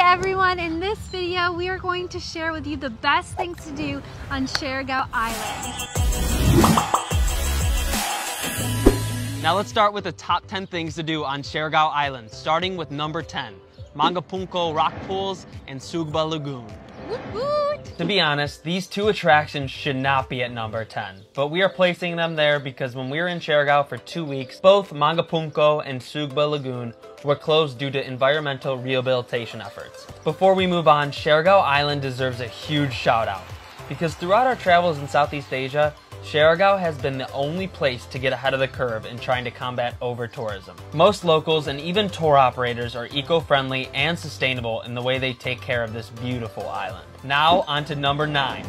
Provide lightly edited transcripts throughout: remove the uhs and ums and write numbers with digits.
Hi everyone, in this video we are going to share with you the best things to do on Siargao Island. Now let's start with the top 10 things to do on Siargao Island, starting with number 10, Mangapunko Rock Pools and Sugba Lagoon. Woot woot. To be honest, these two attractions should not be at number 10, but we are placing them there because when we were in Siargao for 2 weeks, both Mangapunko and Sugba Lagoon were closed due to environmental rehabilitation efforts. Before we move on, Siargao Island deserves a huge shout out because throughout our travels in Southeast Asia, Siargao has been the only place to get ahead of the curve in trying to combat over-tourism. Most locals and even tour operators are eco-friendly and sustainable in the way they take care of this beautiful island. Now on to number 9,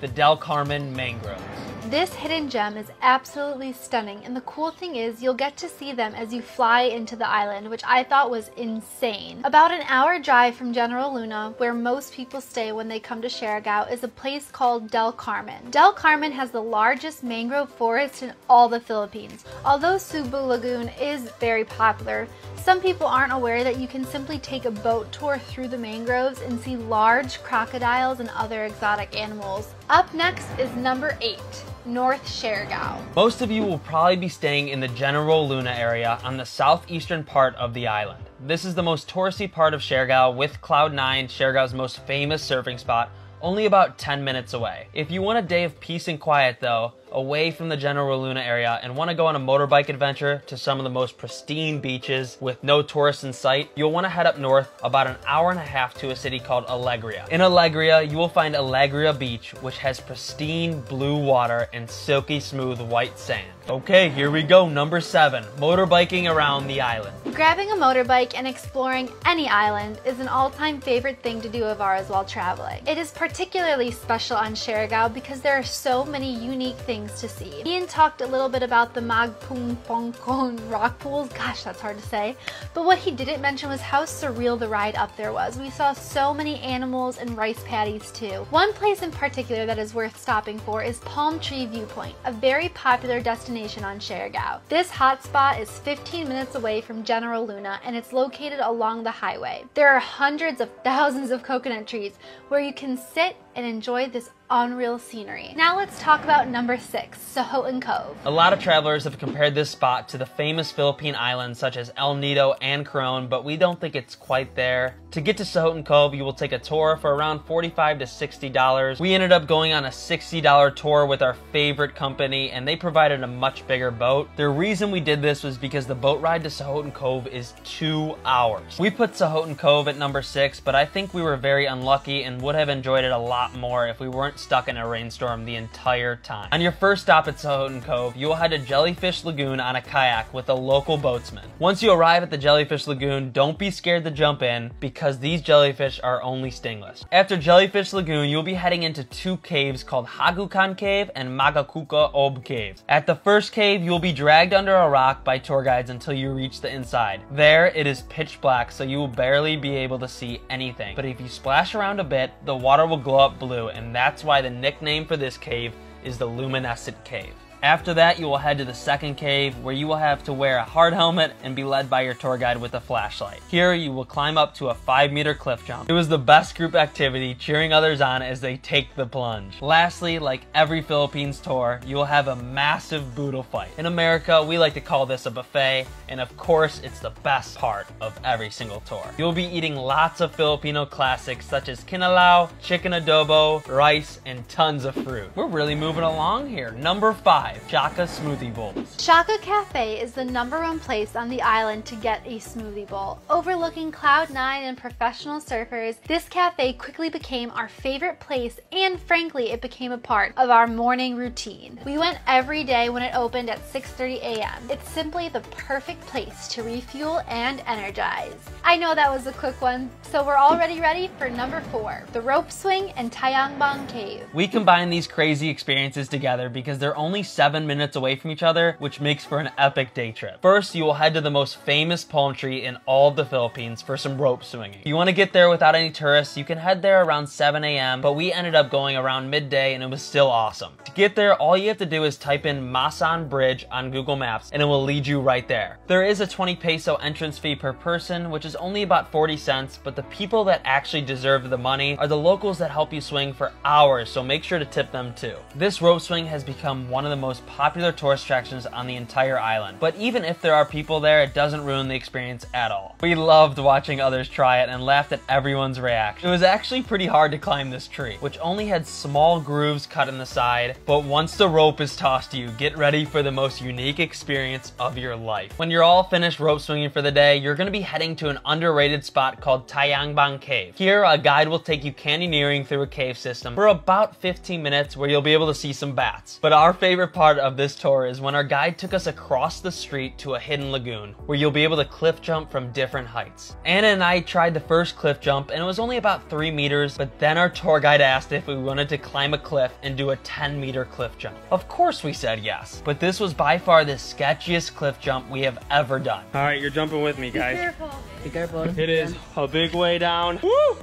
the Del Carmen Mangroves. This hidden gem is absolutely stunning, and the cool thing is you'll get to see them as you fly into the island, which I thought was insane. About an hour drive from General Luna, where most people stay when they come to Siargao, is a place called Del Carmen. Del Carmen has the largest mangrove forest in all the Philippines. Although Sugba Lagoon is very popular, some people aren't aware that you can simply take a boat tour through the mangroves and see large crocodiles and other exotic animals. Up next is number 8. North Siargao. Most of you will probably be staying in the General Luna area on the southeastern part of the island. This is the most touristy part of Siargao, with Cloud9, Siargao's most famous surfing spot, only about 10 minutes away. If you want a day of peace and quiet though, away from the General Luna area and want to go on a motorbike adventure to some of the most pristine beaches with no tourists in sight, you'll want to head up north about an hour and a half to a city called Alegria. In Alegria, you will find Alegria Beach, which has pristine blue water and silky smooth white sand. Okay, here we go, number 7, motorbiking around the island. Grabbing a motorbike and exploring any island is an all-time favorite thing to do of ours while traveling. It is particularly special on Siargao because there are so many unique things to see. Ian talked a little bit about the Magpungpongkon rock pools, gosh that's hard to say, but what he didn't mention was how surreal the ride up there was. We saw so many animals and rice paddies too. One place in particular that is worth stopping for is Palm Tree Viewpoint, a very popular destination on Siargao. This hotspot is 15 minutes away from General Luna and it's located along the highway. There are hundreds of thousands of coconut trees where you can sit and enjoy this unreal scenery. Now let's talk about number 6, Sahotan Cove. A lot of travelers have compared this spot to the famous Philippine islands such as El Nido and Coron, but we don't think it's quite there. To get to Sahotan Cove, you will take a tour for around $45 to $60. We ended up going on a $60 tour with our favorite company, and they provided a much bigger boat. The reason we did this was because the boat ride to Sahotan Cove is 2 hours. We put Sahotan Cove at number 6, but I think we were very unlucky and would have enjoyed it a lot more if we weren't stuck in a rainstorm the entire time. On your first stop at Sahotan Cove, you will head to Jellyfish Lagoon on a kayak with a local boatsman. Once you arrive at the Jellyfish Lagoon, don't be scared to jump in because these jellyfish are only stingless. After Jellyfish Lagoon, you'll be heading into 2 caves called Hagukan Cave and Magakuka Ob Cave. At the first cave, you'll be dragged under a rock by tour guides until you reach the inside. There, it is pitch black, so you will barely be able to see anything. But if you splash around a bit, the water will glow up blue, and that's why the nickname for this cave is the Luminescent Cave. After that, you will head to the second cave where you will have to wear a hard helmet and be led by your tour guide with a flashlight. Here, you will climb up to a 5-meter cliff jump. It was the best group activity, cheering others on as they take the plunge. Lastly, like every Philippines tour, you will have a massive boodle fight. In America, we like to call this a buffet, and of course, it's the best part of every single tour. You'll be eating lots of Filipino classics such as kinalao, chicken adobo, rice, and tons of fruit. We're really moving along here. Number 5. Shaka Smoothie Bowls. Shaka Cafe is the #1 place on the island to get a smoothie bowl. Overlooking Cloud9 and professional surfers, this cafe quickly became our favorite place, and frankly, it became a part of our morning routine. We went every day when it opened at 6:30 a.m. It's simply the perfect place to refuel and energize. I know that was a quick one, so we're already ready for number 4, the Rope Swing and Tayangbang Cave. We combine these crazy experiences together because they're only 7 minutes away from each other, which makes for an epic day trip. First, you will head to the most famous palm tree in all of the Philippines for some rope swinging. If you want to get there without any tourists, you can head there around 7 a.m., but we ended up going around midday and it was still awesome. To get there, all you have to do is type in Masan Bridge on Google Maps and it will lead you right there. There is a 20 peso entrance fee per person, which is only about 40 cents, but the people that actually deserve the money are the locals that help you swing for hours, so make sure to tip them too. This rope swing has become one of the most popular tourist attractions on the entire island, but even if there are people there, it doesn't ruin the experience at all. We loved watching others try it and laughed at everyone's reaction. It was actually pretty hard to climb this tree, which only had small grooves cut in the side, but once the rope is tossed to you, get ready for the most unique experience of your life. When you're all finished rope swinging for the day, you're going to be heading to an underrated spot called Tayangbang Cave. Here, a guide will take you canyoneering through a cave system for about 15 minutes where you'll be able to see some bats. But our favorite part of this tour is when our guide took us across the street to a hidden lagoon where you'll be able to cliff jump from different heights. Anna and I tried the first cliff jump and it was only about 3 meters, but then our tour guide asked if we wanted to climb a cliff and do a 10-meter cliff jump. Of course we said yes, but this was by far the sketchiest cliff jump we have ever done. All right, you're jumping with me, guys. Be careful. Be careful. It is a big way down. Woo!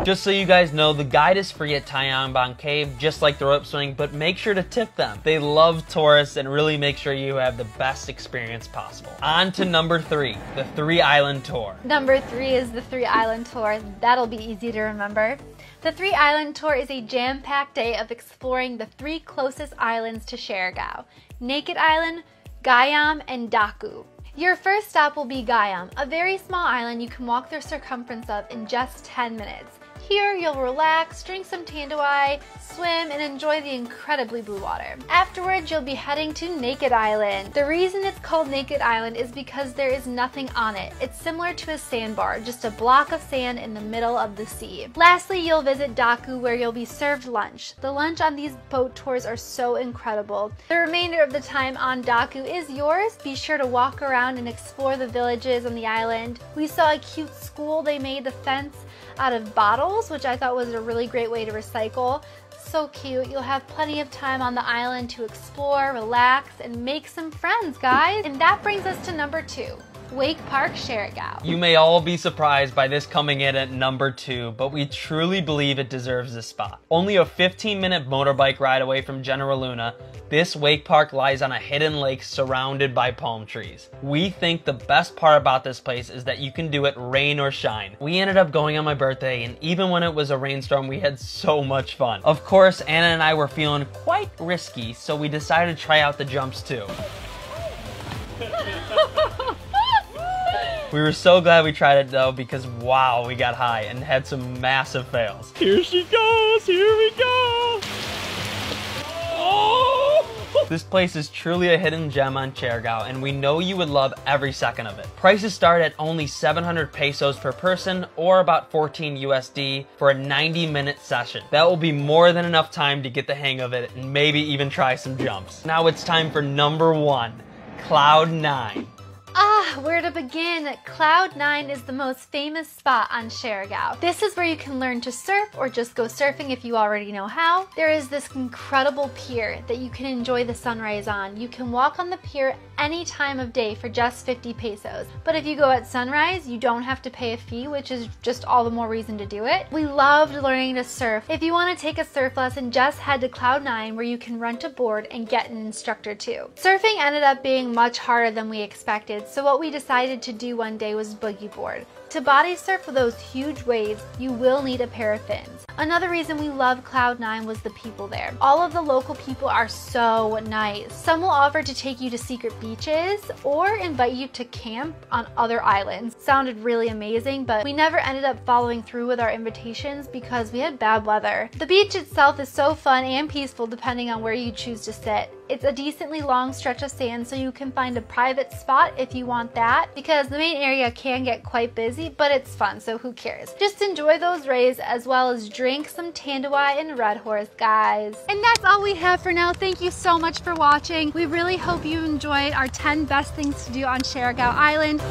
Just so you guys know, the guide is free at Tayangbang Cave, just like the rope swing, but make sure to tip them. They love tourists and really make sure you have the best experience possible. On to number 3, the 3-Island Tour. Number 3 is the 3-Island Tour. That'll be easy to remember. The 3-Island Tour is a jam-packed day of exploring the 3 closest islands to Siargao: Naked Island, Gayam, and Daku. Your first stop will be Gayam, a very small island you can walk the circumference of in just 10 minutes. Here, you'll relax, drink some tanduay, swim, and enjoy the incredibly blue water. Afterwards, you'll be heading to Naked Island. The reason it's called Naked Island is because there is nothing on it. It's similar to a sandbar, just a block of sand in the middle of the sea. Lastly, you'll visit Daku, where you'll be served lunch. The lunch on these boat tours are so incredible. The remainder of the time on Daku is yours. Be sure to walk around and explore the villages on the island. We saw a cute school. They made the fence out of bottles, which I thought was a really great way to recycle. So cute. You'll have plenty of time on the island to explore, relax, and make some friends, guys. And that brings us to number 2. Wake Park, Siargao. You may all be surprised by this coming in at number 2, but we truly believe it deserves this spot. Only a 15-minute motorbike ride away from General Luna, this wake park lies on a hidden lake surrounded by palm trees. We think the best part about this place is that you can do it rain or shine. We ended up going on my birthday, and even when it was a rainstorm, we had so much fun. Of course, Anna and I were feeling quite risky, so we decided to try out the jumps too. We were so glad we tried it though, because wow, we got high and had some massive fails. Here she goes, here we go. Oh! This place is truly a hidden gem on Siargao, and we know you would love every second of it. Prices start at only 700 pesos per person, or about 14 USD for a 90-minute session. That will be more than enough time to get the hang of it and maybe even try some jumps. Now it's time for number 1, Cloud 9. Where to begin? Cloud 9 is the most famous spot on Siargao. This is where you can learn to surf or just go surfing if you already know how. There is this incredible pier that you can enjoy the sunrise on. You can walk on the pier any time of day for just 50 pesos. But if you go at sunrise, you don't have to pay a fee, which is just all the more reason to do it. We loved learning to surf. If you want to take a surf lesson, just head to Cloud 9 where you can rent a board and get an instructor too. Surfing ended up being much harder than we expected, so what we decided to do one day was boogie board. To body surf with those huge waves, you will need a pair of fins. Another reason we love Cloud 9 was the people there. All of the local people are so nice. Some will offer to take you to secret beaches or invite you to camp on other islands. Sounded really amazing, but we never ended up following through with our invitations because we had bad weather. The beach itself is so fun and peaceful depending on where you choose to sit. It's a decently long stretch of sand, so you can find a private spot if you want that, because the main area can get quite busy, but it's fun, so who cares? Just enjoy those rays as well as drink some tanduay and Red Horse, guys. And that's all we have for now. Thank you so much for watching. We really hope you enjoyed our 10 best things to do on Siargao Island.